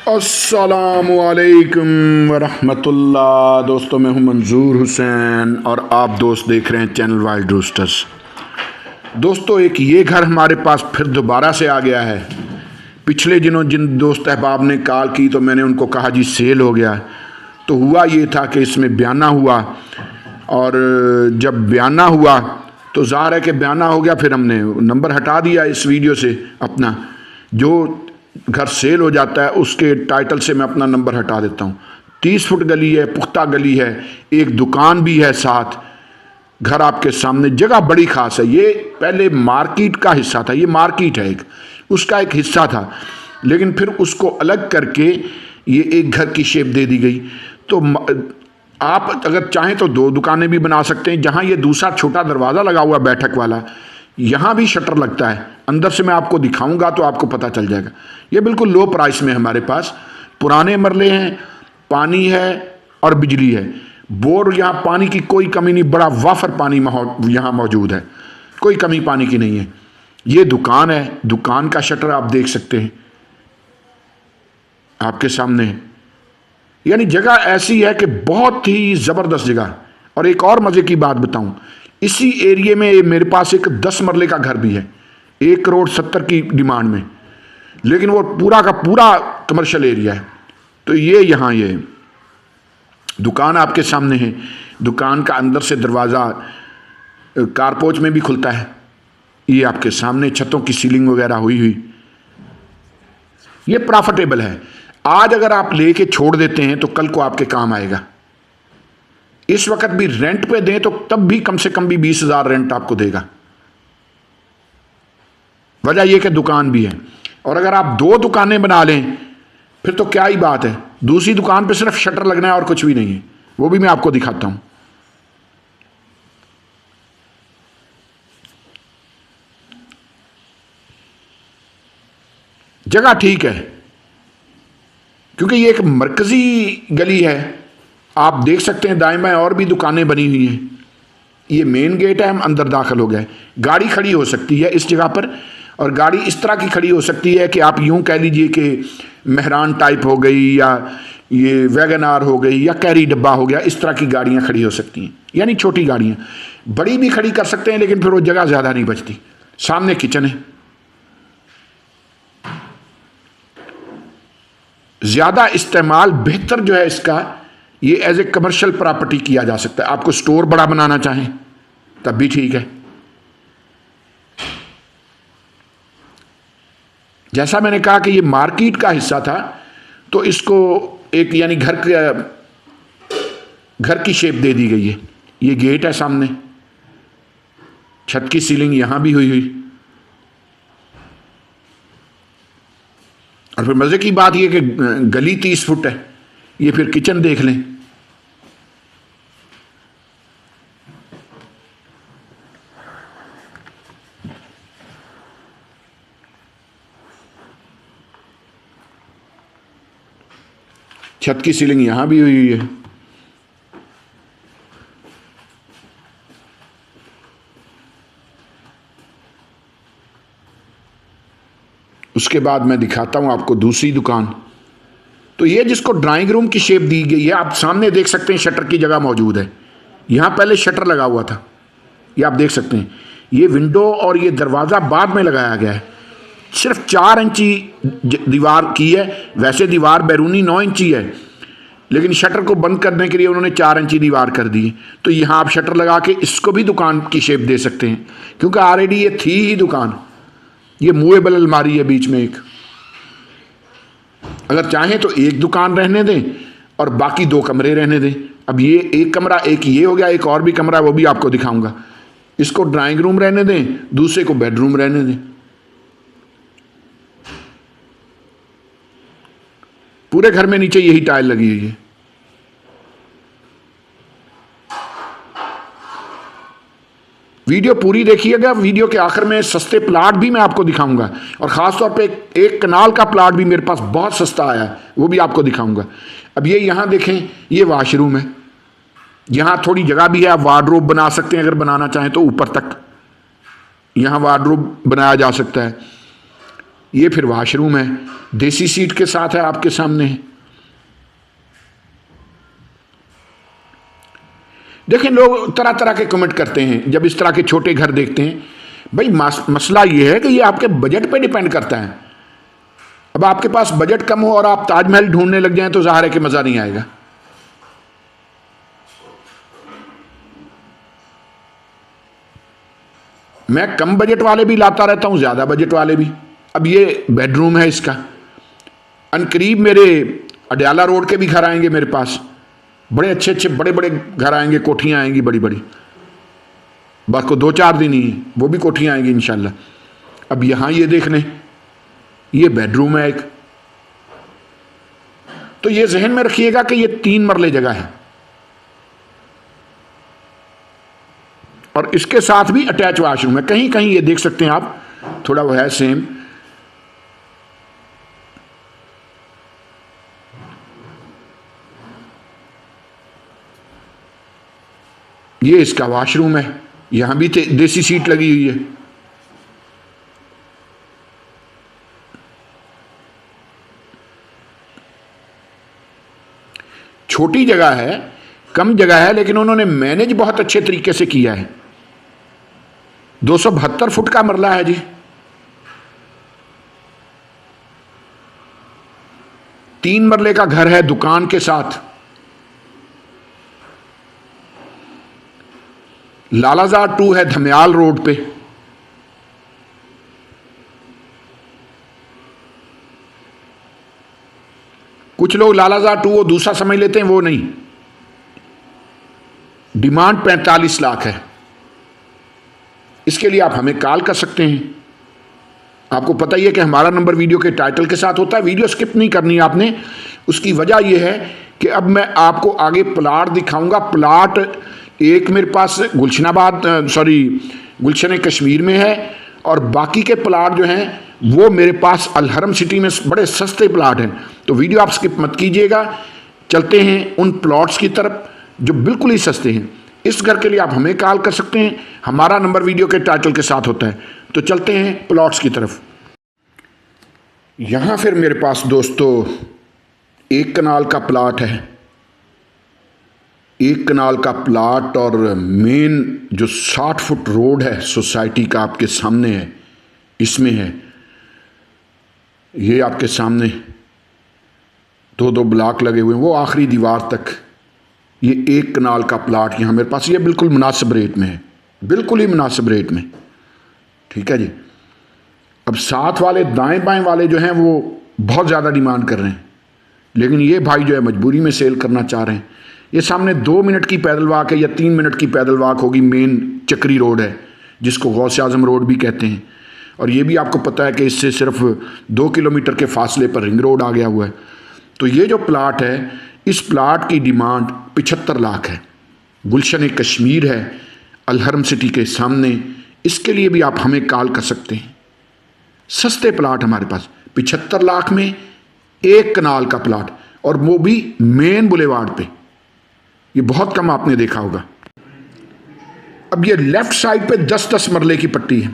अस्सलामुअलैकुम वरहमतुल्लाह। दोस्तों, मैं हूं मंजूर हुसैन और आप दोस्त देख रहे हैं चैनल वाइल्ड रूस्टर्स। दोस्तों, एक ये घर हमारे पास फिर दोबारा से आ गया है। पिछले दिनों जिन दोस्त अहबाब ने कॉल की तो मैंने उनको कहा जी सेल हो गया। तो हुआ ये था कि इसमें बयाना हुआ, और जब बयाना हुआ तो ज़ाहिर है कि बयाना हो गया। फिर हमने नंबर हटा दिया इस वीडियो से अपना। जो घर सेल हो जाता है उसके टाइटल से मैं अपना नंबर हटा देता हूँ। 30 फुट गली है, पुख्ता गली है, एक दुकान भी है साथ। घर आपके सामने, जगह बड़ी खास है। ये पहले मार्केट का हिस्सा था, ये मार्केट है, एक उसका एक हिस्सा था, लेकिन फिर उसको अलग करके ये एक घर की शेप दे दी गई। तो आप अगर चाहें तो 2 दुकानें भी बना सकते हैं। जहाँ ये दूसरा छोटा दरवाज़ा लगा हुआ बैठक वाला, यहाँ भी शटर लगता है। अंदर से मैं आपको दिखाऊंगा तो आपको पता चल जाएगा। ये बिल्कुल लो प्राइस में हमारे पास पुराने मरले हैं, पानी है और बिजली है। बोर, यहाँ पानी की कोई कमी नहीं, बड़ा वाफर पानी यहाँ मौजूद है, कोई कमी पानी की नहीं है। ये दुकान है, दुकान का शटर आप देख सकते हैं आपके सामने है। यानी जगह ऐसी है कि बहुत ही ज़बरदस्त जगह। और एक और मज़े की बात बताऊं, इसी एरिए में मेरे पास एक 10 मरले का घर भी है, 1,70 की डिमांड में, लेकिन वो पूरा का पूरा कमर्शियल एरिया है। तो ये यहाँ ये दुकान आपके सामने है। दुकान का अंदर से दरवाज़ा कारपोच में भी खुलता है। ये आपके सामने छतों की सीलिंग वगैरह हुई। ये प्रॉफिटेबल है। आज अगर आप लेके छोड़ देते हैं तो कल को आपके काम आएगा। इस वक्त भी रेंट पे दें तो तब भी कम से कम भी 20,000 रेंट आपको देगा। वजह यह कि दुकान भी है। और अगर आप 2 दुकानें बना लें फिर तो क्या ही बात है। दूसरी दुकान पे सिर्फ शटर लगना है और कुछ भी नहीं है। वो भी मैं आपको दिखाता हूं। जगह ठीक है क्योंकि ये एक मरकजी गली है। आप देख सकते हैं दाएं बाएं और भी दुकानें बनी हुई हैं। ये मेन गेट है, हम अंदर दाखिल हो गए। गाड़ी खड़ी हो सकती है इस जगह पर, और गाड़ी इस तरह की खड़ी हो सकती है कि आप यूं कह लीजिए कि मेहरान टाइप हो गई, या ये वैगन आर हो गई, या कैरी डब्बा हो गया। इस तरह की गाड़ियां खड़ी हो सकती हैं, यानी छोटी गाड़ियां। बड़ी भी खड़ी कर सकते हैं, लेकिन फिर वो जगह ज़्यादा नहीं बचती। सामने किचन है। ज़्यादा इस्तेमाल बेहतर जो है इसका, ये एज ए कमर्शियल प्रॉपर्टी किया जा सकता है। आपको स्टोर बड़ा बनाना चाहें तब भी ठीक है। जैसा मैंने कहा कि ये मार्केट का हिस्सा था, तो इसको एक यानी घर की शेप दे दी गई है। ये गेट है सामने, छत की सीलिंग यहां भी हुई। और फिर मजे की बात यह कि गली 30 फुट है। ये फिर किचन देख लें। छत की सीलिंग यहां भी हुई है। उसके बाद मैं दिखाता हूं आपको दूसरी दुकान। तो ये जिसको ड्राइंग रूम की शेप दी गई है, आप सामने देख सकते हैं शटर की जगह मौजूद है। यहां पहले शटर लगा हुआ था, ये आप देख सकते हैं। ये विंडो और ये दरवाज़ा बाद में लगाया गया है। सिर्फ 4 इंची दीवार की है। वैसे दीवार बैरूनी 9 इंची है, लेकिन शटर को बंद करने के लिए उन्होंने 4 इंची दीवार कर दी। तो यहाँ आप शटर लगा के इसको भी दुकान की शेप दे सकते हैं, क्योंकि ऑलरेडी ये थी ही दुकान। ये मूवेबल अलमारी है बीच में एक। अगर चाहें तो एक दुकान रहने दें और बाकी 2 कमरे रहने दें। अब ये एक कमरा, एक ये हो गया, एक और भी कमरा है, वो भी आपको दिखाऊंगा। इसको ड्राइंग रूम रहने दें, दूसरे को बेडरूम रहने दें। पूरे घर में नीचे यही टाइल लगी हुई है। वीडियो पूरी देखिएगा। वीडियो के आखिर में सस्ते प्लाट भी मैं आपको दिखाऊंगा, और ख़ास तौर पे एक कनाल का प्लाट भी मेरे पास बहुत सस्ता आया है, वो भी आपको दिखाऊंगा। अब ये यहाँ देखें, ये वाशरूम है। यहाँ थोड़ी जगह भी है, आप वार्डरोब बना सकते हैं अगर बनाना चाहें तो। ऊपर तक यहाँ वार्डरोब बनाया जा सकता है। ये फिर वॉशरूम है, देसी सीट के साथ है, आपके सामने है। देखें, लोग तरह तरह के कमेंट करते हैं जब इस तरह के छोटे घर देखते हैं। भाई मसला ये है कि ये आपके बजट पे डिपेंड करता है। अब आपके पास बजट कम हो और आप ताजमहल ढूंढने लग जाएं तो ज़ाहिर है कि मज़ा नहीं आएगा। मैं कम बजट वाले भी लाता रहता हूं, ज़्यादा बजट वाले भी। अब ये बेडरूम है इसका। अनकरीब मेरे अडयाला रोड के भी घर आएंगे मेरे पास, बड़े अच्छे अच्छे बड़े बड़े घर आएंगे, कोठियाँ आएंगी बड़ी बड़ी। बस को 2-4 दिन ही वो भी कोठियाँ आएंगी इंशाल्लाह। अब यहाँ ये देख लें, ये बेडरूम है एक। तो ये जहन में रखिएगा कि ये 3 मरले जगह है और इसके साथ भी अटैच वॉशरूम है। कहीं कहीं ये देख सकते हैं आप, थोड़ा वो है सेम। ये इसका वॉशरूम है, यहां भी देसी सीट लगी हुई है। छोटी जगह है, कम जगह है, लेकिन उन्होंने मैनेज बहुत अच्छे तरीके से किया है। 272 फुट का मरला है जी। 3 मरले का घर है दुकान के साथ। लालाजार 2 है धमियाल रोड पे। कुछ लोग लालाजार 2 वो दूसरा समझ लेते हैं, वो नहीं। डिमांड 45 लाख है। इसके लिए आप हमें कॉल कर सकते हैं। आपको पता ही है कि हमारा नंबर वीडियो के टाइटल के साथ होता है। वीडियो स्किप नहीं करनी आपने। उसकी वजह यह है कि अब मैं आपको आगे प्लाट दिखाऊंगा। प्लाट एक मेरे पास गुलशन कश्मीर में है और बाकी के प्लाट जो हैं वो मेरे पास अलहरम सिटी में बड़े सस्ते प्लाट हैं। तो वीडियो आप स्किप मत कीजिएगा। चलते हैं उन प्लॉट्स की तरफ जो बिल्कुल ही सस्ते हैं। इस घर के लिए आप हमें कॉल कर सकते हैं। हमारा नंबर वीडियो के टाइटल के साथ होता है। तो चलते हैं प्लॉट्स की तरफ। यहाँ फिर मेरे पास दोस्तों 1 कनाल का प्लाट है। 1 कनाल का प्लाट और मेन जो 60 फुट रोड है सोसाइटी का आपके सामने है, इसमें है। ये आपके सामने 2-2 ब्लॉक लगे हुए हैं, वो आखिरी दीवार तक। ये 1 कनाल का प्लाट यहाँ मेरे पास, ये बिल्कुल मुनासिब रेट में है, बिल्कुल ही मुनासिब रेट में। ठीक है जी। अब साथ वाले दाएं बाएं वाले जो हैं वो बहुत ज़्यादा डिमांड कर रहे हैं, लेकिन ये भाई जो है मजबूरी में सेल करना चाह रहे हैं। ये सामने 2 मिनट की पैदल वॉक है या 3 मिनट की पैदल वॉक होगी। मेन चक्री रोड है जिसको गौसे आजम रोड भी कहते हैं। और ये भी आपको पता है कि इससे सिर्फ 2 किलोमीटर के फासले पर रिंग रोड आ गया हुआ है। तो ये जो प्लाट है, इस प्लाट की डिमांड 75 लाख है। गुलशन कश्मीर है, अलहरम सिटी के सामने। इसके लिए भी आप हमें कॉल कर सकते हैं। सस्ते प्लाट हमारे पास 75 लाख में 1 कनाल का प्लाट, और वो भी मेन बुलेवार्ड पे। ये बहुत कम आपने देखा होगा। अब ये लेफ्ट साइड पे 10-10 मरले की पट्टी है।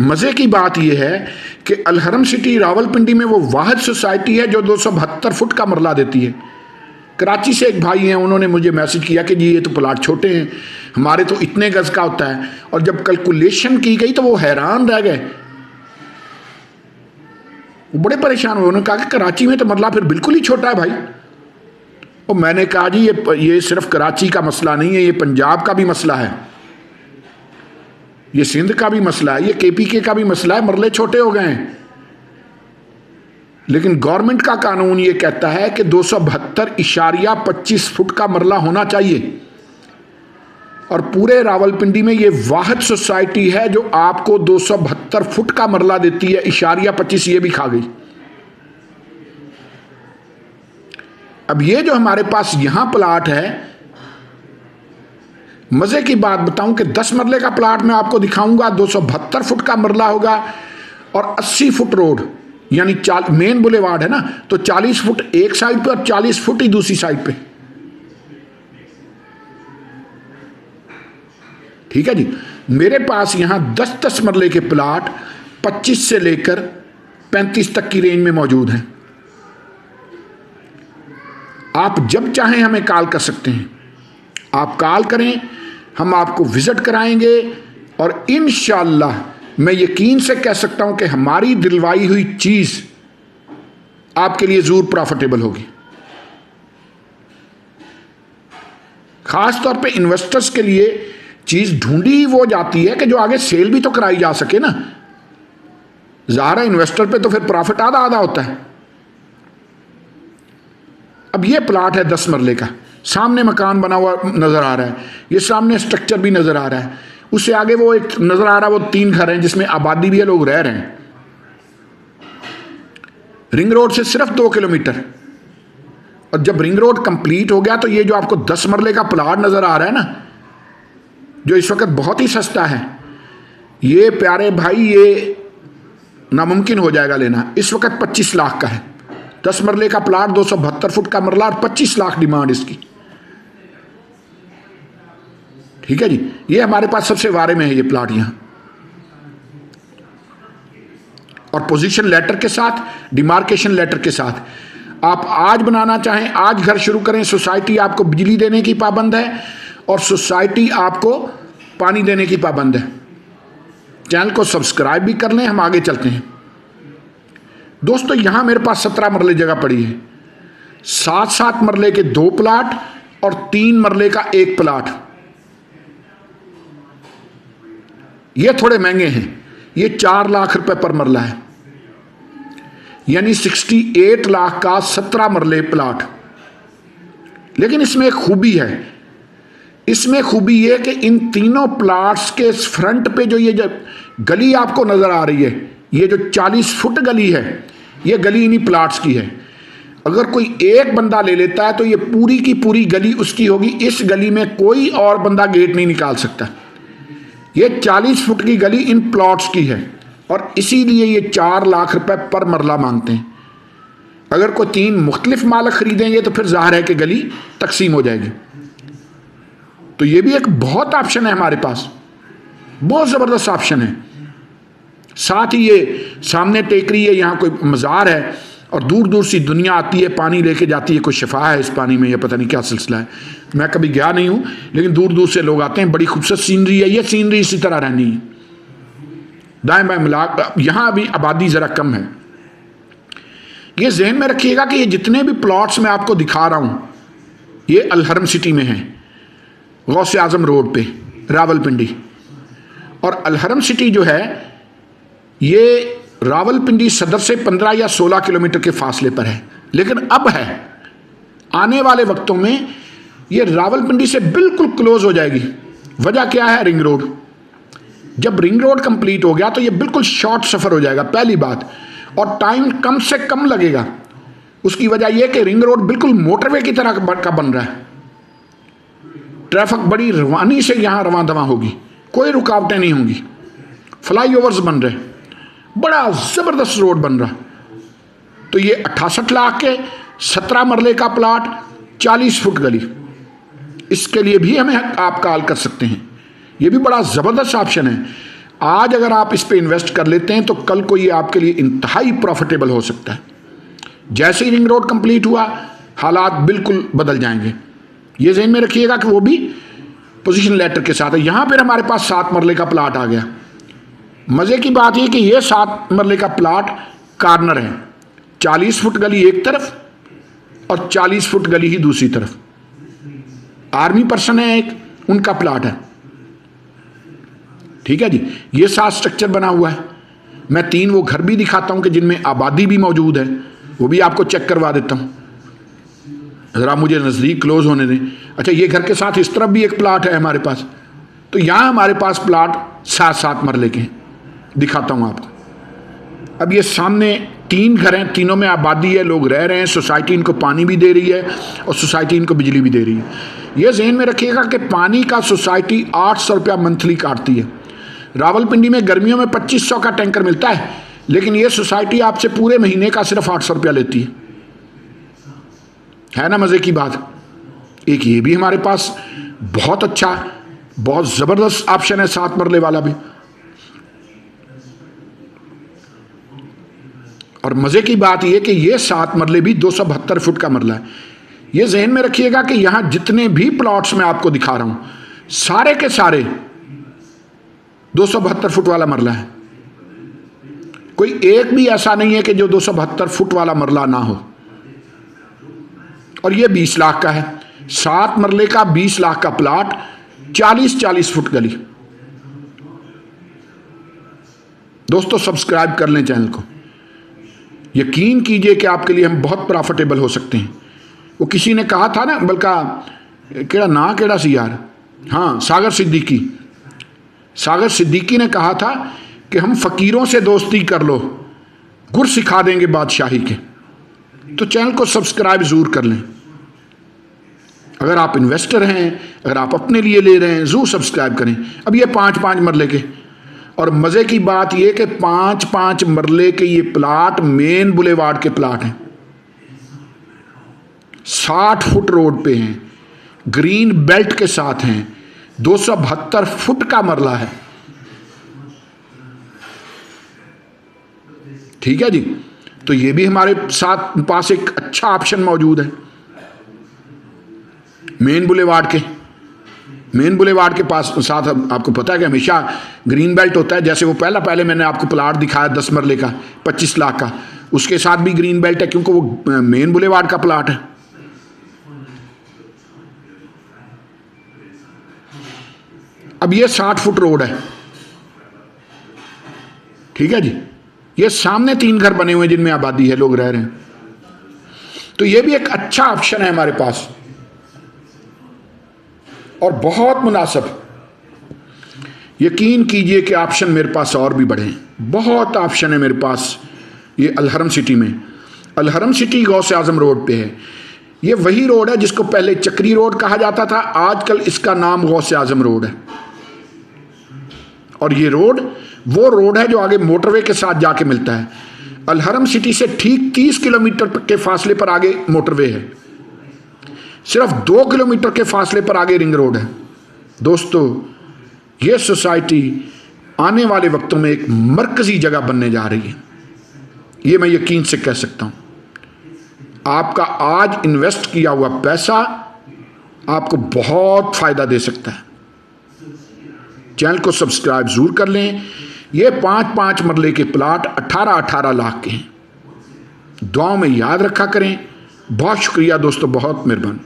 मजे की बात यह है कि अलहरम सिटी रावलपिंडी में वो वाहिद सोसाइटी है जो 272 फुट का मरला देती है। कराची से एक भाई हैं, उन्होंने मुझे मैसेज किया कि जी ये तो प्लाट छोटे हैं, हमारे तो इतने गज का होता है। और जब कैलकुलेशन की गई तो वो हैरान रह गए, वो बड़े परेशान हुए। उन्होंने कहा कि कराची में तो मरला फिर बिल्कुल ही छोटा है भाई। और मैंने कहा जी ये सिर्फ कराची का मसला नहीं है, ये पंजाब का भी मसला है, ये सिंध का भी मसला है, ये KPK का भी मसला है। मरले छोटे हो गए हैं, लेकिन गवर्नमेंट का कानून ये कहता है कि 272.25 फुट का मरला होना चाहिए। और पूरे रावलपिंडी में ये वाहिद सोसाइटी है जो आपको 272 फुट का मरला देती है। 25 ये भी खा गई। अब ये जो हमारे पास यहां प्लाट है, मजे की बात बताऊं कि 10 मरले का प्लाट मैं आपको दिखाऊंगा। 272 फुट का मरला होगा और 80 फुट रोड, यानी मेन बुलेवार्ड है ना, तो 40 फुट एक साइड पे और 40 फुट ही दूसरी साइड पे। ठीक है जी। मेरे पास यहां 10-10 मरले के प्लाट 25 से लेकर 35 तक की रेंज में मौजूद हैं। आप जब चाहें हमें कॉल कर सकते हैं। आप कॉल करें, हम आपको विजिट कराएंगे और इंशाअल्लाह मैं यकीन से कह सकता हूं कि हमारी दिलवाई हुई चीज आपके लिए जरूर प्रॉफिटेबल होगी। खास तौर पे इन्वेस्टर्स के लिए चीज ढूंढी वो जाती है कि जो आगे सेल भी तो कराई जा सके ना। ज़ाहिर है इन्वेस्टर पे तो फिर प्रॉफिट आधा आधा होता है। अब ये प्लाट है 10 मरले का, सामने मकान बना हुआ नजर आ रहा है, ये सामने स्ट्रक्चर भी नजर आ रहा है, उससे आगे वो एक नजर आ रहा है, वो 3 घर हैं जिसमें आबादी भी है, लोग रह रहे हैं। रिंग रोड से सिर्फ 2 किलोमीटर। और जब रिंग रोड कंप्लीट हो गया तो ये जो आपको 10 मरले का प्लाट नजर आ रहा है ना, जो इस वक्त बहुत ही सस्ता है, ये प्यारे भाई ये नामुमकिन हो जाएगा लेना। इस वक्त 25 लाख का है, 10 मरले का प्लाट, 272 फुट का मरला और 25 लाख डिमांड इसकी। ठीक है जी, ये हमारे पास सबसे वारे में है ये प्लाट यहां, और पोजीशन लेटर के साथ, डिमार्केशन लेटर के साथ। आप आज बनाना चाहें आज घर शुरू करें। सोसाइटी आपको बिजली देने की पाबंद है और सोसाइटी आपको पानी देने की पाबंद है। चैनल को सब्सक्राइब भी कर लें, हम आगे चलते हैं। दोस्तों यहां मेरे पास 17 मरले जगह पड़ी है, 7-7 मरले के 2 प्लाट और 3 मरले का 1 प्लाट। ये थोड़े महंगे हैं, ये 4 लाख रुपए पर मरला है, यानी 68 लाख का 17 मरले प्लाट। लेकिन इसमें एक खूबी है, इसमें खूबी यह कि इन तीनों प्लाट्स के फ्रंट पे जो ये जब गली आपको नजर आ रही है, ये जो 40 फुट गली है, ये गली इन्हीं प्लाट्स की है। अगर कोई एक बंदा ले लेता है तो ये पूरी की पूरी गली उसकी होगी। इस गली में कोई और बंदा गेट नहीं निकाल सकता। ये 40 फुट की गली इन प्लॉट्स की है और इसीलिए ये 4 लाख रुपए पर मरला मांगते हैं। अगर कोई 3 मुख्तलिफ मालिक खरीदेंगे तो फिर जाहिर है कि गली तकसीम हो जाएगी। तो ये भी एक बहुत ऑप्शन है हमारे पास, बहुत ज़बरदस्त ऑप्शन है। साथ ही ये सामने टेकरी है, यहाँ कोई मज़ार है और दूर दूर से दुनिया आती है, पानी लेके जाती है। कोई शिफा है इस पानी में, यह पता नहीं क्या सिलसिला है, मैं कभी गया नहीं हूँ, लेकिन दूर दूर से लोग आते हैं। बड़ी खूबसूरत सीनरी है, ये सीनरी इसी तरह रहनी है। दाएं बाएं मिला, यहाँ अभी आबादी ज़रा कम है। ये जहन में रखिएगा कि ये जितने भी प्लॉट्स मैं आपको दिखा रहा हूँ ये अलहरम सिटी में हैं, गौसे आजम रोड पे, रावलपिंडी। और अलहरम सिटी जो है ये रावलपिंडी सदर से 15 या 16 किलोमीटर के फासले पर है। लेकिन अब है, आने वाले वक्तों में ये रावलपिंडी से बिल्कुल क्लोज हो जाएगी। वजह क्या है? Ring road. जब रिंग रोड कंप्लीट हो गया तो ये बिल्कुल शॉर्ट सफ़र हो जाएगा, पहली बात, और टाइम कम से कम लगेगा। उसकी वजह यह कि रिंग रोड बिल्कुल मोटरवे की तरह का बन रहा है। ट्रैफिक बड़ी रवानी से यहाँ रवां दवां होगी, कोई रुकावटें नहीं होंगी। फ्लाईओवर्स बन रहे, बड़ा ज़बरदस्त रोड बन रहा। तो ये 68 लाख के 17 मरले का प्लाट, 40 फुट गली, इसके लिए भी हमें आप कॉल कर सकते हैं। ये भी बड़ा ज़बरदस्त ऑप्शन है। आज अगर आप इस पे इन्वेस्ट कर लेते हैं तो कल को ये आपके लिए इंतहाई प्रॉफिटेबल हो सकता है। जैसे ही रिंग रोड कंप्लीट हुआ हालात बिल्कुल बदल जाएंगे। ये ज़हन में रखिएगा कि वो भी पोजीशन लेटर के साथ है। यहाँ पर हमारे पास 7 मरले का प्लाट आ गया। मज़े की बात यह कि ये 7 मरले का प्लाट कॉर्नर है, 40 फुट गली एक तरफ और 40 फुट गली ही दूसरी तरफ। आर्मी पर्सन है एक, उनका प्लाट है। ठीक है जी, ये 7 स्ट्रक्चर बना हुआ है। मैं 3 वो घर भी दिखाता हूं कि जिनमें आबादी भी मौजूद है, वो भी आपको चेक करवा देता हूं। ज़रा मुझे नज़दीक क्लोज होने दें। अच्छा, ये घर के साथ इस तरफ भी एक प्लाट है हमारे पास। तो यहाँ हमारे पास प्लाट 7-7 मरले के हैं, दिखाता हूँ आपको। अब ये सामने 3 घर हैं, तीनों में आबादी है, लोग रह रहे हैं। सोसाइटी इनको पानी भी दे रही है और सोसाइटी इनको बिजली भी दे रही है। ये ज़हन में रखिएगा कि पानी का सोसाइटी 800 रुपया मंथली काटती है। रावलपिंडी में गर्मियों में 2500 का टैंकर मिलता है, लेकिन ये सोसाइटी आपसे पूरे महीने का सिर्फ 800 रुपया लेती है ना मज़े की बात। एक ये भी हमारे पास बहुत अच्छा, बहुत ज़बरदस्त ऑप्शन है 7 मरले वाला भी। और मज़े की बात यह कि ये 7 मरले भी 272 फुट का मरला है। ये जहन में रखिएगा कि यहाँ जितने भी प्लॉट्स मैं आपको दिखा रहा हूँ सारे के सारे 272 फुट वाला मरला है। कोई एक भी ऐसा नहीं है कि जो 272 फुट वाला मरला ना हो। और ये 20 लाख का है, 7 मरले का 20 लाख का प्लाट, 40-40 फुट गली। दोस्तों सब्सक्राइब कर लें चैनल को, यकीन कीजिए कि आपके लिए हम बहुत प्रॉफिटेबल हो सकते हैं। वो किसी ने कहा था ना, बल्कि केड़ा ना केड़ा सी यार, हाँ सागर सिद्दीकी ने कहा था कि हम फकीरों से दोस्ती कर लो, गुर सिखा देंगे बादशाही के। तो चैनल को सब्सक्राइब ज़रूर कर लें। अगर आप इन्वेस्टर हैं, अगर आप अपने लिए ले रहे हैं, ज़रूर सब्सक्राइब करें। अब ये 5-5 मरले के, और मज़े की बात ये कि 5-5 मरले के ये प्लाट मेन बुलेवार्ड के प्लाट हैं, 60 फुट रोड पे हैं, ग्रीन बेल्ट के साथ हैं, 272 फुट का मरला है। ठीक है जी। तो ये भी हमारे साथ पास एक अच्छा ऑप्शन मौजूद है मेन बुलेवार्ड के पास साथ। आपको पता है कि हमेशा ग्रीन बेल्ट होता है। जैसे वो पहले मैंने आपको प्लाट दिखाया 10 मरले का 25 लाख का, उसके साथ भी ग्रीन बेल्ट है क्योंकि वो मेन बुलेवार्ड का प्लाट है। अब ये 60 फुट रोड है, ठीक है जी। ये सामने 3 घर बने हुए हैं जिनमें आबादी है, लोग रह रहे हैं। तो ये भी एक अच्छा ऑप्शन है हमारे पास और बहुत मुनासिब। यकीन कीजिए कि ऑप्शन मेरे पास और भी बढ़े हैं, बहुत ऑप्शन है मेरे पास। ये अलहरम सिटी में, अलहरम सिटी गौसे आजम रोड पे है। ये वही रोड है जिसको पहले चक्री रोड कहा जाता था, आजकल इसका नाम गौसे आजम रोड है। और ये रोड वो रोड है जो आगे मोटरवे के साथ जाके मिलता है। अलहरम सिटी से ठीक 30 किलोमीटर के फासले पर आगे मोटरवे है, सिर्फ 2 किलोमीटर के फासले पर आगे रिंग रोड है। दोस्तों ये सोसाइटी आने वाले वक्तों में एक मरकजी जगह बनने जा रही है, ये मैं यकीन से कह सकता हूं। आपका आज इन्वेस्ट किया हुआ पैसा आपको बहुत फायदा दे सकता है। चैनल को सब्सक्राइब जरूर कर लें। ये 5-5 मरले के प्लाट 18-18 लाख के हैं। दुआओं में याद रखा करें। बहुत शुक्रिया दोस्तों, बहुत मेहरबानी।